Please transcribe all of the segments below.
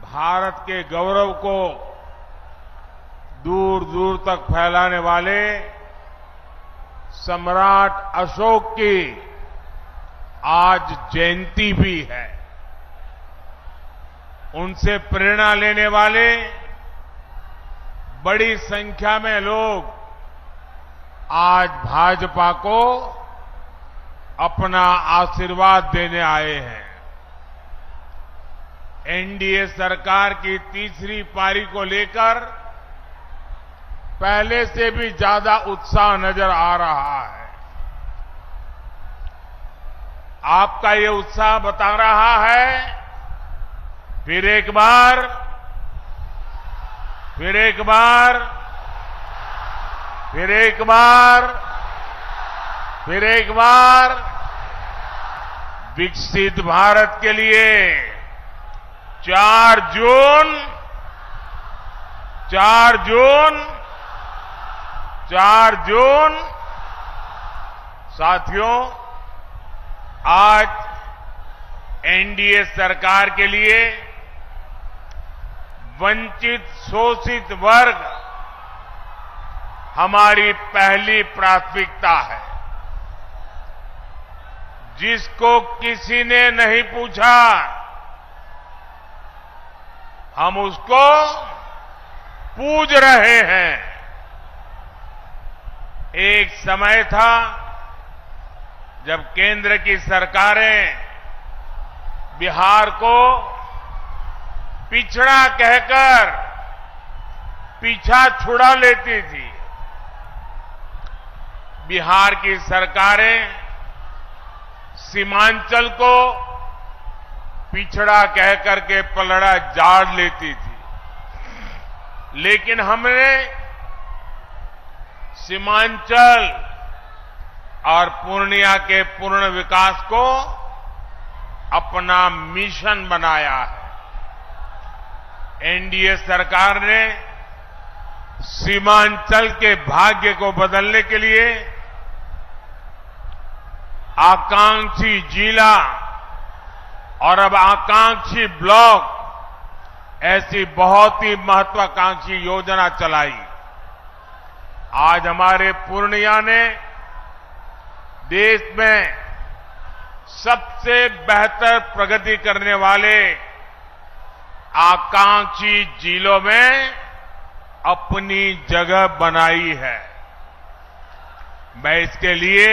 भारत के गौरव को दूर दूर तक फैलाने वाले सम्राट अशोक की आज जयंती भी है। उनसे प्रेरणा लेने वाले बड़ी संख्या में लोग आज भाजपा को अपना आशीर्वाद देने आए हैं। एनडीए सरकार की तीसरी पारी को लेकर पहले से भी ज्यादा उत्साह नजर आ रहा है। आपका ये उत्साह बता रहा है फिर एक बार विकसित भारत के लिए 4 जून साथियों, आज एनडीए सरकार के लिए वंचित शोषित वर्ग हमारी पहली प्राथमिकता है। जिसको किसी ने नहीं पूछा हम उसको पूज रहे हैं। एक समय था जब केंद्र की सरकारें बिहार को पिछड़ा कहकर पीछा छुड़ा लेती थी। बिहार की सरकारें सीमांचल को पिछड़ा कहकर के पलड़ा झाड़ लेती थी। लेकिन हमने सीमांचल और पूर्णिया के पूर्ण विकास को अपना मिशन बनाया है। एनडीए सरकार ने सीमांचल के भाग्य को बदलने के लिए आकांक्षी जिला और अब आकांक्षी ब्लॉक ऐसी बहुत ही महत्वाकांक्षी योजना चलाई। आज हमारे पूर्णिया ने देश में सबसे बेहतर प्रगति करने वाले आकांक्षी जिलों में अपनी जगह बनाई है। मैं इसके लिए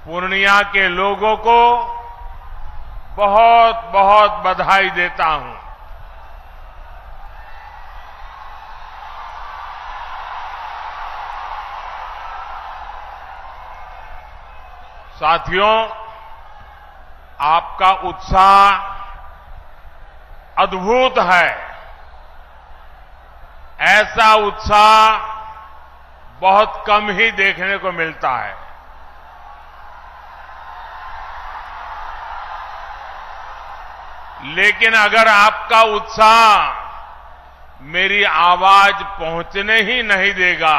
पूर्णिया के लोगों को बहुत बहुत बधाई देता हूं। साथियों, आपका उत्साह अद्भुत है। ऐसा उत्साह बहुत कम ही देखने को मिलता है। लेकिन अगर आपका उत्साह मेरी आवाज पहुंचने ही नहीं देगा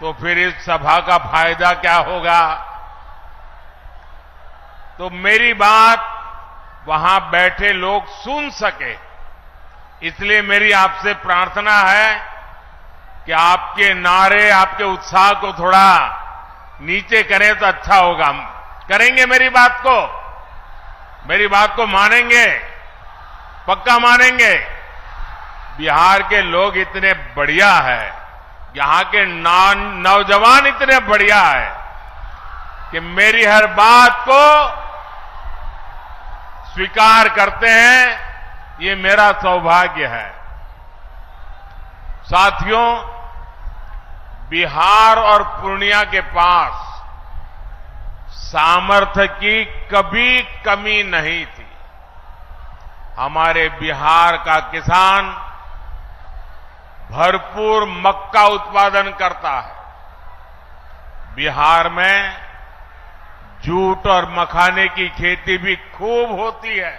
तो फिर इस सभा का फायदा क्या होगा। तो मेरी बात वहां बैठे लोग सुन सके, इसलिए मेरी आपसे प्रार्थना है कि आपके नारे, आपके उत्साह को थोड़ा नीचे करें तो अच्छा होगा। करेंगे मेरी बात को मानेंगे, पक्का मानेंगे। बिहार के लोग इतने बढ़िया है, यहां के नौजवान इतने बढ़िया है कि मेरी हर बात को स्वीकार करते हैं। ये मेरा सौभाग्य है। साथियों, बिहार और पूर्णिया के पास सामर्थ्य की कभी कमी नहीं थी। हमारे बिहार का किसान भरपूर मक्का उत्पादन करता है। बिहार में जूट और मखाने की खेती भी खूब होती है।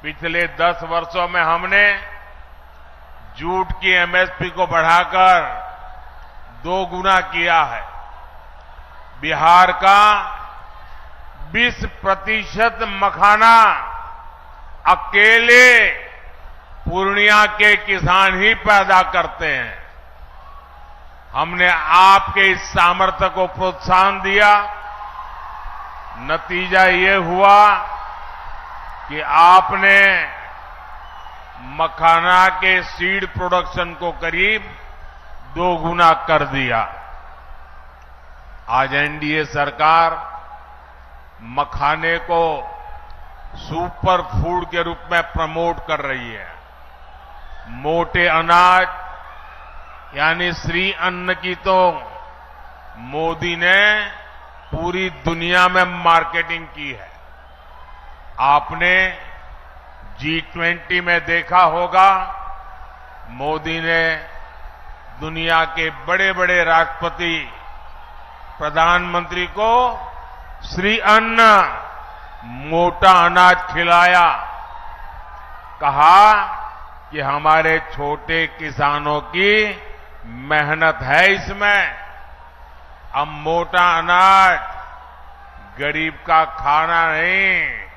पिछले 10 वर्षों में हमने जूट की एमएसपी को बढ़ाकर 2 गुना किया है। बिहार का 20% मखाना अकेले पूर्णिया के किसान ही पैदा करते हैं। हमने आपके इस सामर्थ्य को प्रोत्साहन दिया। नतीजा ये हुआ कि आपने मखाना के सीड प्रोडक्शन को करीब 2 गुना कर दिया। आज एनडीए सरकार मखाने को सुपर फूड के रूप में प्रमोट कर रही है। मोटे अनाज यानी श्री अन्न की तो मोदी ने पूरी दुनिया में मार्केटिंग की है। आपने G20 में देखा होगा, मोदी ने दुनिया के बड़े बड़े राष्ट्रपति, प्रधानमंत्री को श्री अन्न मोटा अनाज खिलाया। कहा कि हमारे छोटे किसानों की मेहनत है इसमें। अब मोटा अनाज गरीब का खाना नहीं,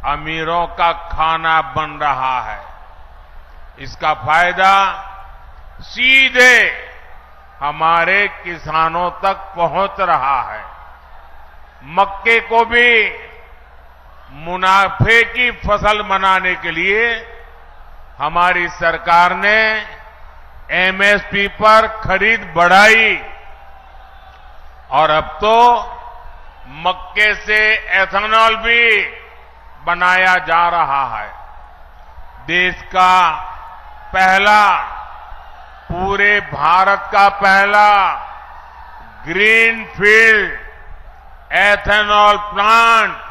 अमीरों का खाना बन रहा है। इसका फायदा सीधे हमारे किसानों तक पहुंच रहा है। मक्के को भी मुनाफे की फसल बनाने के लिए हमारी सरकार ने एमएसपी पर खरीद बढ़ाई और अब तो मक्के से एथेनॉल भी बनाया जा रहा है। देश का पहला, पूरे भारत का पहला green field ethanol plant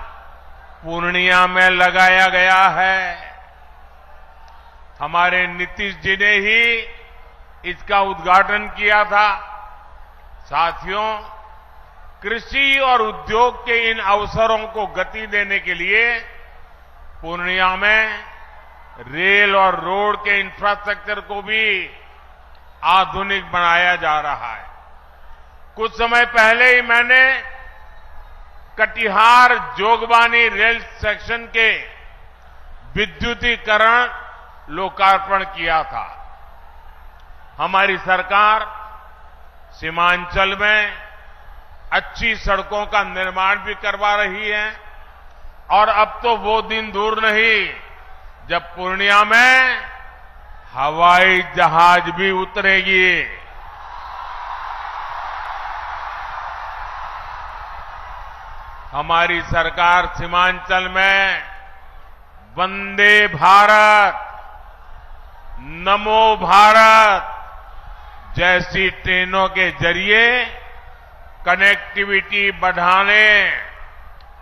Purnia में लगाया गया है। हमारे नीतीश जी ने ही इसका उद्घाटन किया था। साथियों, कृषि और उद्योग के इन अवसरों को गति देने के लिए पूर्णिया में रेल और रोड के इंफ्रास्ट्रक्चर को भी आधुनिक बनाया जा रहा है। कुछ समय पहले ही मैंने कटिहार जोगबानी रेल सेक्शन के विद्युतीकरण लोकार्पण किया था। हमारी सरकार सीमांचल में अच्छी सड़कों का निर्माण भी करवा रही है और अब तो वो दिन दूर नहीं जब पूर्णिया में हवाई जहाज भी उतरेगी। हमारी सरकार सीमांचल में वंदे भारत, नमो भारत जैसी ट्रेनों के जरिए कनेक्टिविटी बढ़ाने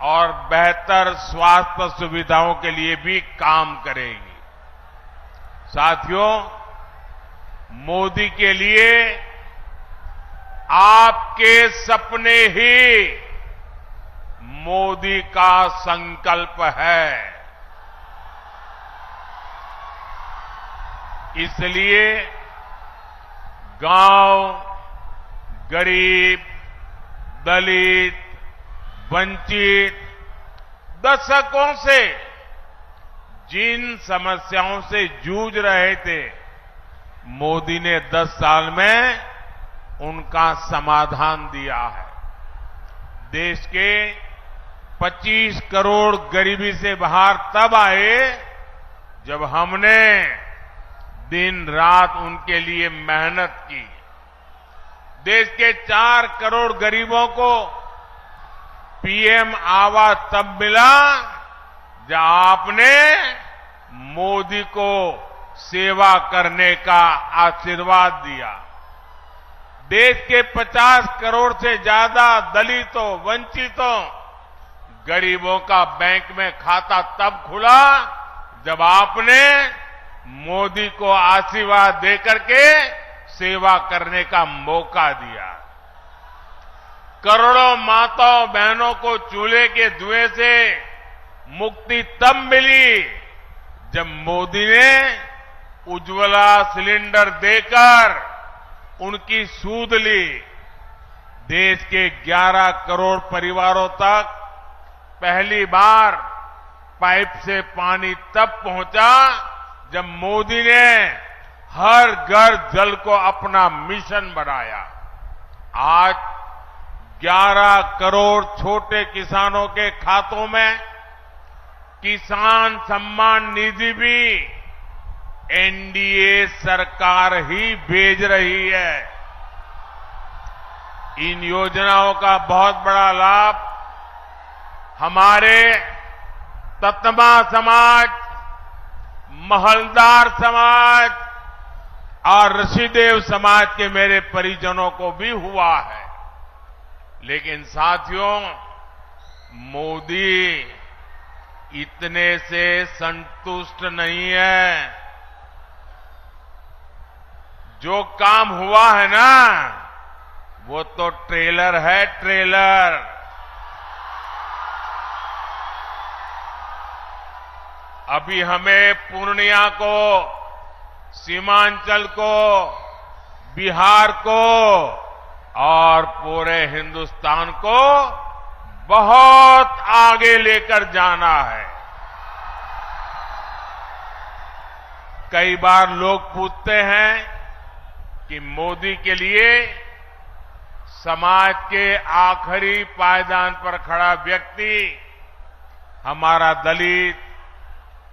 और बेहतर स्वास्थ्य सुविधाओं के लिए भी काम करेगी। साथियों, मोदी के लिए आपके सपने ही मोदी का संकल्प है। इसलिए गांव, गरीब, दलित, वंचित दशकों से जिन समस्याओं से जूझ रहे थे, मोदी ने 10 साल में उनका समाधान दिया है। देश के 25 करोड़ गरीबी से बाहर तब आए जब हमने दिन रात उनके लिए मेहनत की। देश के 4 करोड़ गरीबों को पीएम आवास तब मिला जब आपने मोदी को सेवा करने का आशीर्वाद दिया। देश के 50 करोड़ से ज्यादा दलितों, वंचितों, गरीबों का बैंक में खाता तब खुला जब आपने मोदी को आशीर्वाद देकर के सेवा करने का मौका दिया। करोड़ों माताओं बहनों को चूल्हे के धुएं से मुक्ति तब मिली जब मोदी ने उज्ज्वला सिलेंडर देकर उनकी सूध ली। देश के 11 करोड़ परिवारों तक पहली बार पाइप से पानी तब पहुंचा जब मोदी ने हर घर जल को अपना मिशन बनाया। आज 11 करोड़ छोटे किसानों के खातों में किसान सम्मान निधि भी एनडीए सरकार ही भेज रही है। इन योजनाओं का बहुत बड़ा लाभ हमारे ततमा समाज, महलदार समाज और ऋषिदेव समाज के मेरे परिजनों को भी हुआ है। लेकिन साथियों, मोदी इतने से संतुष्ट नहीं है। जो काम हुआ है ना, वो तो ट्रेलर है, ट्रेलर। अभी हमें पूर्णिया को, सीमांचल को, बिहार को और पूरे हिंदुस्तान को बहुत आगे लेकर जाना है। कई बार लोग पूछते हैं कि मोदी के लिए समाज के आखिरी पायदान पर खड़ा व्यक्ति, हमारा दलित,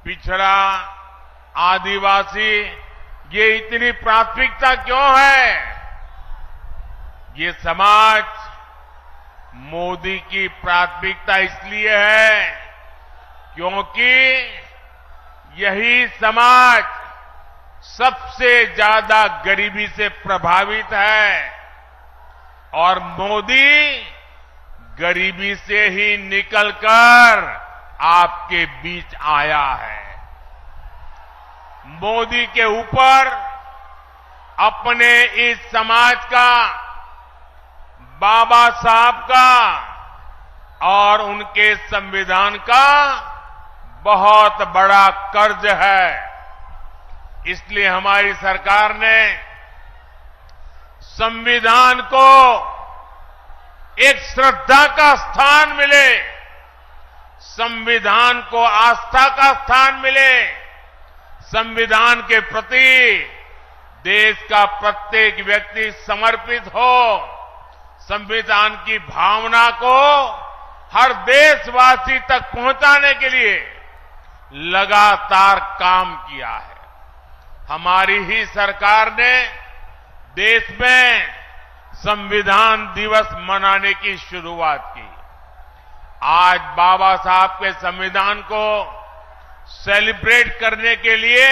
पिछड़ा, आदिवासी, ये इतनी प्राथमिकता क्यों है? ये समाज मोदी की प्राथमिकता इसलिए है क्योंकि यही समाज सबसे ज्यादा गरीबी से प्रभावित है और मोदी गरीबी से ही निकलकर आपके बीच आया है। मोदी के ऊपर अपने इस समाज का, बाबा साहब का और उनके संविधान का बहुत बड़ा कर्ज है। इसलिए हमारी सरकार ने संविधान को एक श्रद्धा का स्थान मिले, संविधान को आस्था का स्थान मिले, संविधान के प्रति देश का प्रत्येक व्यक्ति समर्पित हो, संविधान की भावना को हर देशवासी तक पहुंचाने के लिए लगातार काम किया है। हमारी ही सरकार ने देश में संविधान दिवस मनाने की शुरुआत की। आज बाबा साहब के संविधान को सेलिब्रेट करने के लिए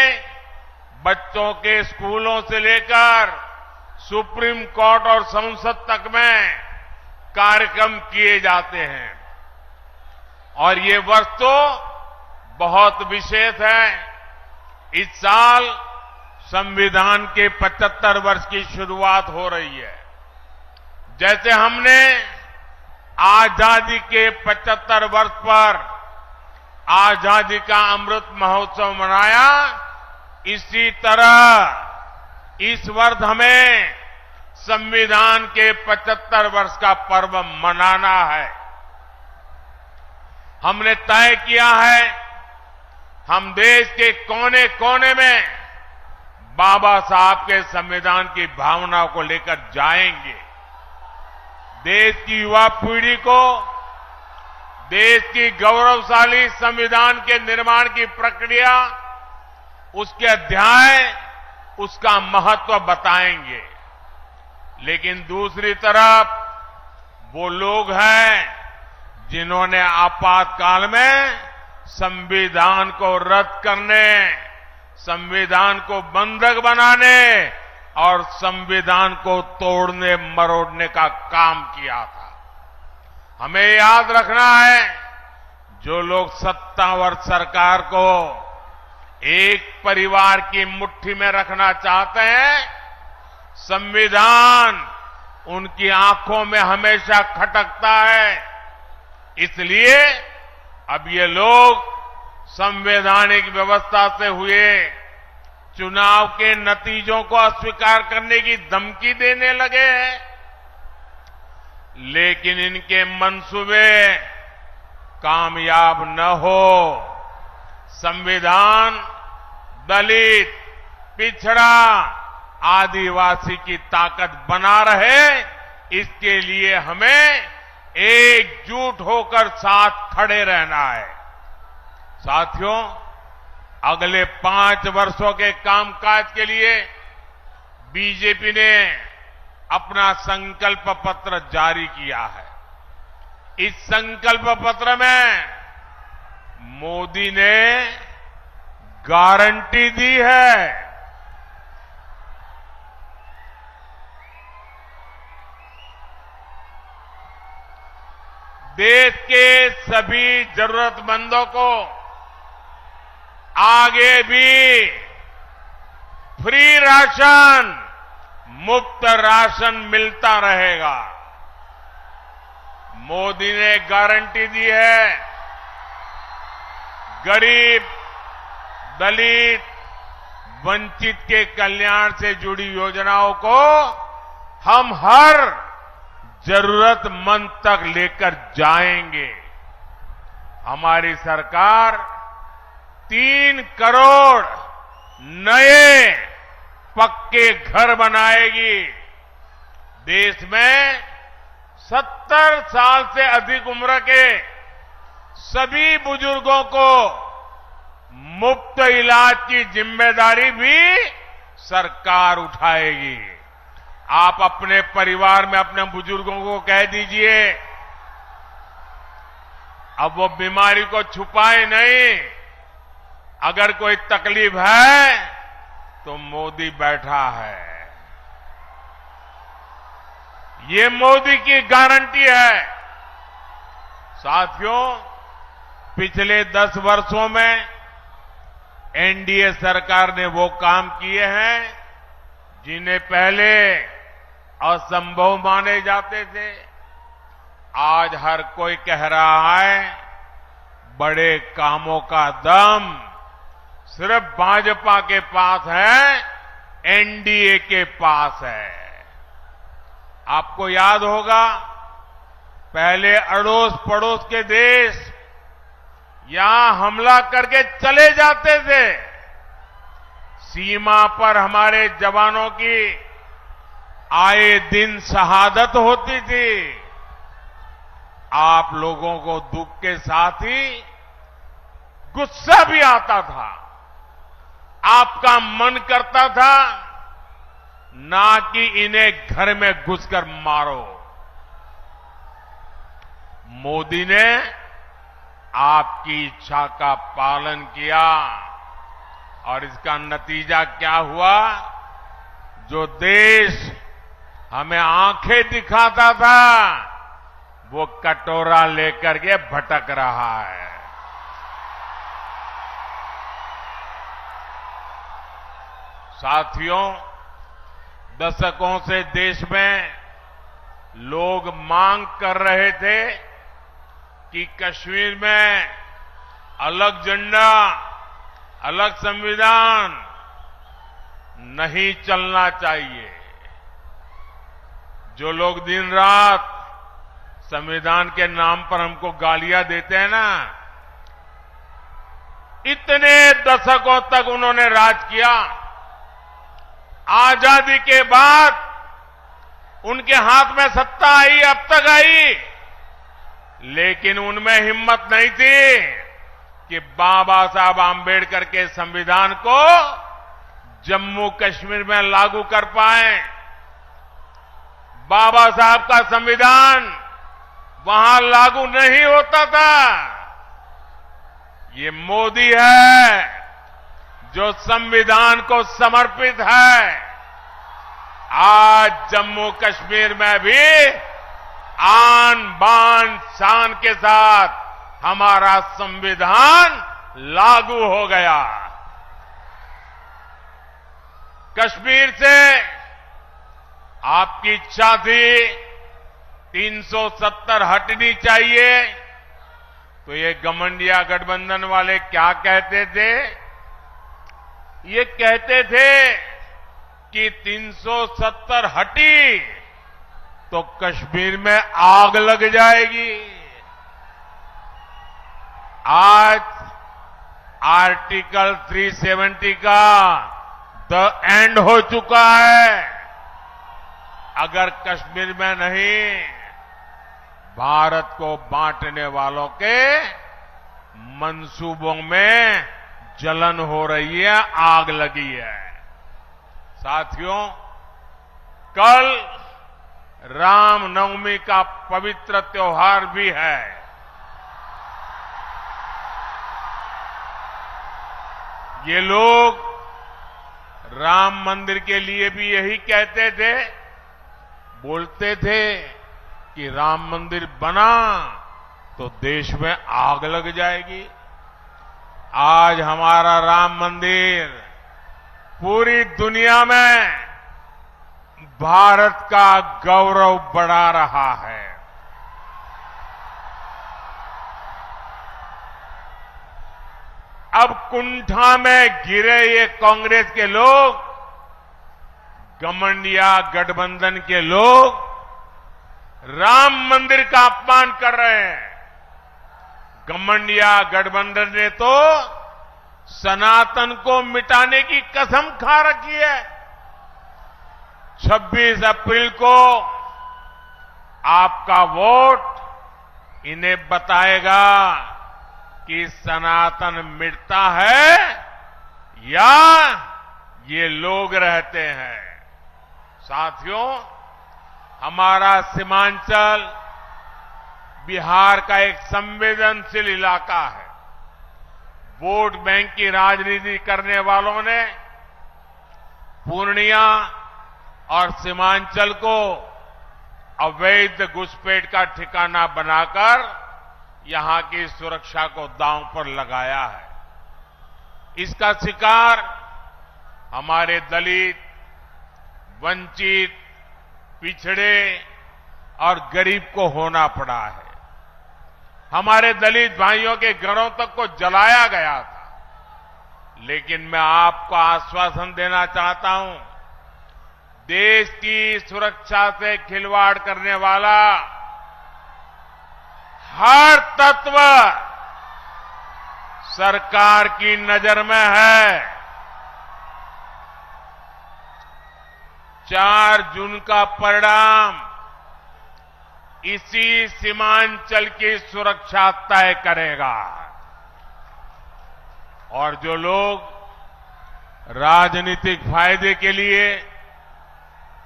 बच्चों के स्कूलों से लेकर सुप्रीम कोर्ट और संसद तक में कार्यक्रम किए जाते हैं और ये वर्ष तो बहुत विशेष है। इस साल संविधान के 75 वर्ष की शुरुआत हो रही है। जैसे हमने आजादी के 75 वर्ष पर आजादी का अमृत महोत्सव मनाया, इसी तरह इस वर्ष हमें संविधान के 75 वर्ष का पर्व मनाना है। हमने तय किया है, हम देश के कोने कोने में बाबा साहब के संविधान की भावना को लेकर जाएंगे। देश की युवा पीढ़ी को देश की गौरवशाली संविधान के निर्माण की प्रक्रिया, उसके अध्याय, उसका महत्व बताएंगे। लेकिन दूसरी तरफ वो लोग हैं जिन्होंने आपातकाल में संविधान को रद्द करने, संविधान को बंधक बनाने और संविधान को तोड़ने मरोड़ने का काम किया था। हमें याद रखना है, जो लोग सत्तावर सरकार को एक परिवार की मुट्ठी में रखना चाहते हैं, संविधान उनकी आंखों में हमेशा खटकता है। इसलिए अब ये लोग संवैधानिक व्यवस्था से हुए चुनाव के नतीजों को अस्वीकार करने की धमकी देने लगे हैं। लेकिन इनके मंसूबे कामयाब न हो संविधान दलित, पिछड़ा, आदिवासी की ताकत बना रहे, इसके लिए हमें एकजुट होकर साथ खड़े रहना है। साथियों, अगले 5 वर्षों के कामकाज के लिए बीजेपी ने अपना संकल्प पत्र जारी किया है। इस संकल्प पत्र में मोदी ने गारंटी दी है, देश के सभी जरूरतमंदों को आगे भी फ्री राशन, मुफ्त राशन मिलता रहेगा। मोदी ने गारंटी दी है, गरीब, दलित, वंचित के कल्याण से जुड़ी योजनाओं को हम हर जरूरतमंद तक लेकर जाएंगे। हमारी सरकार 3 करोड़ नए पक्के घर बनाएगी। देश में 70 साल से अधिक उम्र के सभी बुजुर्गों को मुफ्त इलाज की जिम्मेदारी भी सरकार उठाएगी। आप अपने परिवार में अपने बुजुर्गों को कह दीजिए, अब वो बीमारी को छुपाए नहीं, अगर कोई तकलीफ है तो मोदी बैठा है। ये मोदी की गारंटी है। साथियों, पिछले 10 वर्षों में एनडीए सरकार ने वो काम किए हैं जिन्हें पहले असंभव माने जाते थे। आज हर कोई कह रहा है, बड़े कामों का दम सिर्फ भाजपा के पास है, एनडीए के पास है। आपको याद होगा, पहले अड़ोस पड़ोस के देश यहां हमला करके चले जाते थे। सीमा पर हमारे जवानों की आए दिन शहादत होती थी। आप लोगों को दुख के साथ ही गुस्सा भी आता था। आपका मन करता था ना कि इन्हें घर में घुसकर मारो। मोदी ने आपकी इच्छा का पालन किया और इसका नतीजा क्या हुआ? जो देश हमें आंखें दिखाता था, वो कटोरा लेकर के भटक रहा है। साथियों, दशकों से देश में लोग मांग कर रहे थे कि कश्मीर में अलग झंडा, अलग संविधान नहीं चलना चाहिए। जो लोग दिन रात संविधान के नाम पर हमको गालियां देते हैं ना, इतने दशकों तक उन्होंने राज किया। आजादी के बाद उनके हाथ में सत्ता आई, अब तक आई, लेकिन उनमें हिम्मत नहीं थी कि बाबा साहब आंबेडकर के संविधान को जम्मू कश्मीर में लागू कर पाए। बाबा साहब का संविधान वहां लागू नहीं होता था। ये मोदी है जो संविधान को समर्पित है। आज जम्मू कश्मीर में भी आन बान शान के साथ हमारा संविधान लागू हो गया। कश्मीर से आपकी इच्छा थी 370 हटनी चाहिए, तो ये घमंडिया गठबंधन वाले क्या कहते थे? ये कहते थे कि 370 हटी तो कश्मीर में आग लग जाएगी। आज आर्टिकल 370 का द एंड हो चुका है। अगर कश्मीर में नहीं, भारत को बांटने वालों के मंसूबों में जलन हो रही है, आग लगी है। साथियों, कल रामनवमी का पवित्र त्योहार भी है। ये लोग राम मंदिर के लिए भी यही कहते थे, बोलते थे कि राम मंदिर बना तो देश में आग लग जाएगी। आज हमारा राम मंदिर पूरी दुनिया में भारत का गौरव बढ़ा रहा है। अब कुंठा में गिरे ये कांग्रेस के लोग, गठबंधन गठबंधन के लोग राम मंदिर का अपमान कर रहे हैं। गठबंधन गठबंधन ने तो सनातन को मिटाने की कसम खा रखी है। 26 अप्रैल को आपका वोट इन्हें बताएगा कि सनातन मिटता है या ये लोग रहते हैं। साथियों, हमारा सीमांचल बिहार का एक संवेदनशील इलाका है। वोट बैंक की राजनीति करने वालों ने पूर्णिया और सीमांचल को अवैध घुसपैठ का ठिकाना बनाकर यहां की सुरक्षा को दांव पर लगाया है। इसका शिकार हमारे दलित, वंचित, पिछड़े और गरीब को होना पड़ा है। हमारे दलित भाइयों के घरों तक को जलाया गया था। लेकिन मैं आपको आश्वासन देना चाहता हूं, देश की सुरक्षा से खिलवाड़ करने वाला हर तत्व सरकार की नजर में है। 4 जून का परिणाम इसी सीमांचल की सुरक्षा तय करेगा। और जो लोग राजनीतिक फायदे के लिए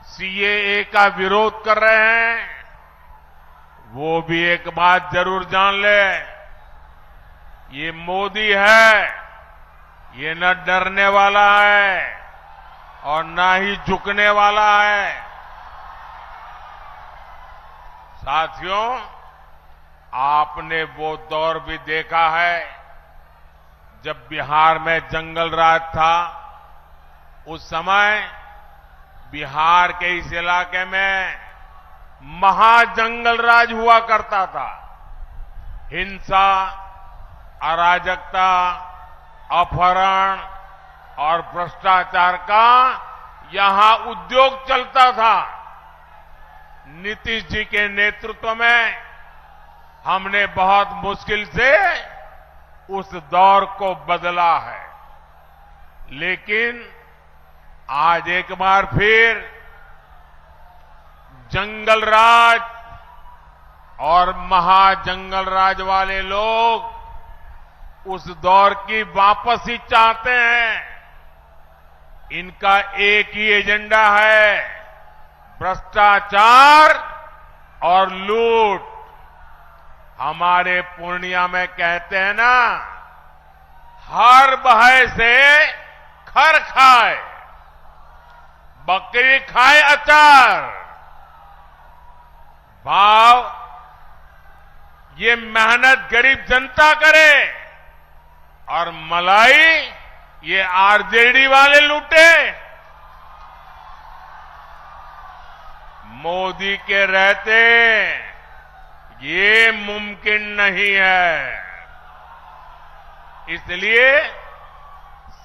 सीएए का विरोध कर रहे हैं, वो भी एक बात जरूर जान ले, ये मोदी है, ये न डरने वाला है और न ही झुकने वाला है। साथियों, आपने वो दौर भी देखा है जब बिहार में जंगल राज था। उस समय बिहार के इस इलाके में महाजंगल राज हुआ करता था। हिंसा, अराजकता, अपहरण और भ्रष्टाचार का यहां उद्योग चलता था। नीतीश जी के नेतृत्व में हमने बहुत मुश्किल से उस दौर को बदला है। लेकिन आज एक बार फिर जंगल राज और महाजंगल राज वाले लोग उस दौर की वापसी चाहते हैं। इनका एक ही एजेंडा है, भ्रष्टाचार और लूट। हमारे पूर्णिया में कहते हैं ना, हर बहे से खर खाए, बकरी खाए अचार। भाव ये मेहनत गरीब जनता करे और मलाई ये आरजेडी वाले लूटे। मोदी के रहते ये मुमकिन नहीं है। इसलिए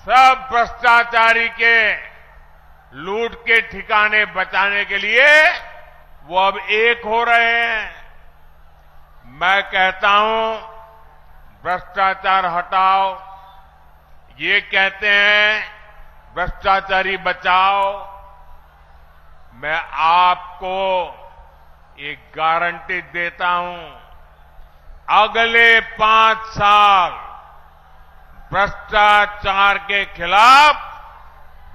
सब भ्रष्टाचारी के लूट के ठिकाने बचाने के लिए वो अब एक हो रहे हैं। मैं कहता हूं, भ्रष्टाचार हटाओ, ये कहते हैं भ्रष्टाचारी बचाओ। मैं आपको एक गारंटी देता हूं, अगले 5 साल भ्रष्टाचार के खिलाफ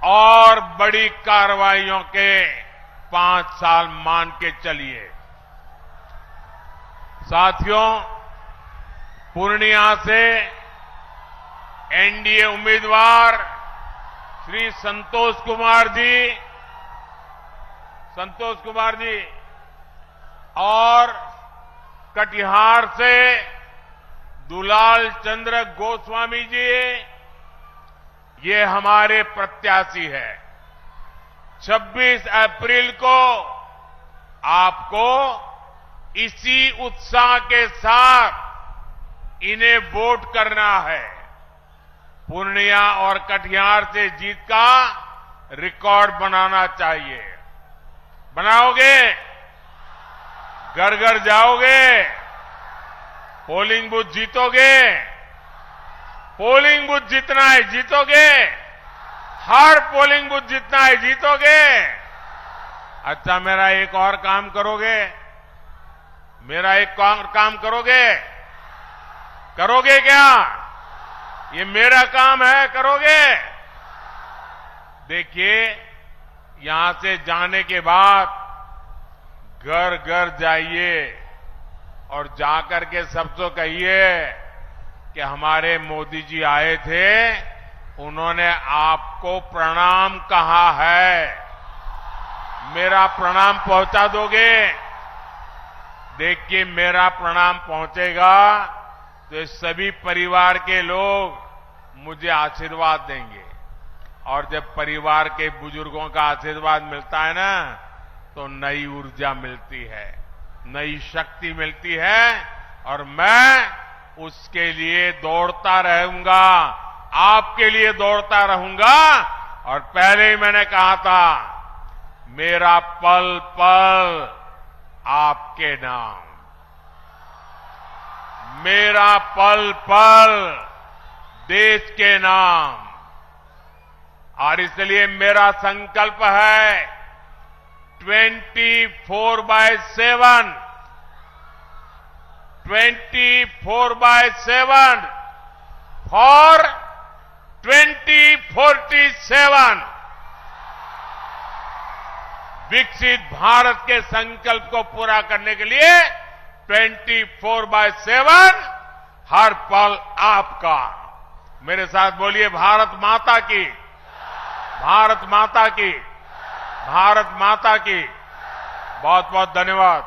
और बड़ी कार्रवाइयों के 5 साल मान के चलिए। साथियों, पूर्णिया से एनडीए उम्मीदवार श्री संतोष कुमार जी और कटिहार से दुलाल चंद्र गोस्वामी जी, ये हमारे प्रत्याशी है। 26 अप्रैल को आपको इसी उत्साह के साथ इन्हें वोट करना है। पूर्णिया और कटिहार से जीत का रिकॉर्ड बनाना चाहिए। बनाओगे? घर घर जाओगे? पोलिंग बूथ जीतोगे? पोलिंग बूथ जीतना है, जीतोगे? हर पोलिंग बूथ जीतना है, जीतोगे? अच्छा, मेरा एक और काम करोगे? मेरा एक काम करोगे? करोगे क्या? ये मेरा काम है, करोगे? देखिए, यहां से जाने के बाद घर घर जाइए और जाकर के सबसे कहिए कि हमारे मोदी जी आए थे, उन्होंने आपको प्रणाम कहा है। मेरा प्रणाम पहुंचा दोगे? देखिए, मेरा प्रणाम पहुंचेगा तो सभी परिवार के लोग मुझे आशीर्वाद देंगे, और जब परिवार के बुजुर्गों का आशीर्वाद मिलता है ना, तो नई ऊर्जा मिलती है, नई शक्ति मिलती है, और मैं उसके लिए दौड़ता रहूंगा, आपके लिए दौड़ता रहूंगा। और पहले ही मैंने कहा था, मेरा पल पल आपके नाम, मेरा पल पल देश के नाम। और इसलिए मेरा संकल्प है 24/7 फॉर 2047 विकसित भारत के संकल्प को पूरा करने के लिए 24/7 हर पल आपका। मेरे साथ बोलिए, भारत माता की, भारत माता की, भारत माता की। बहुत बहुत धन्यवाद।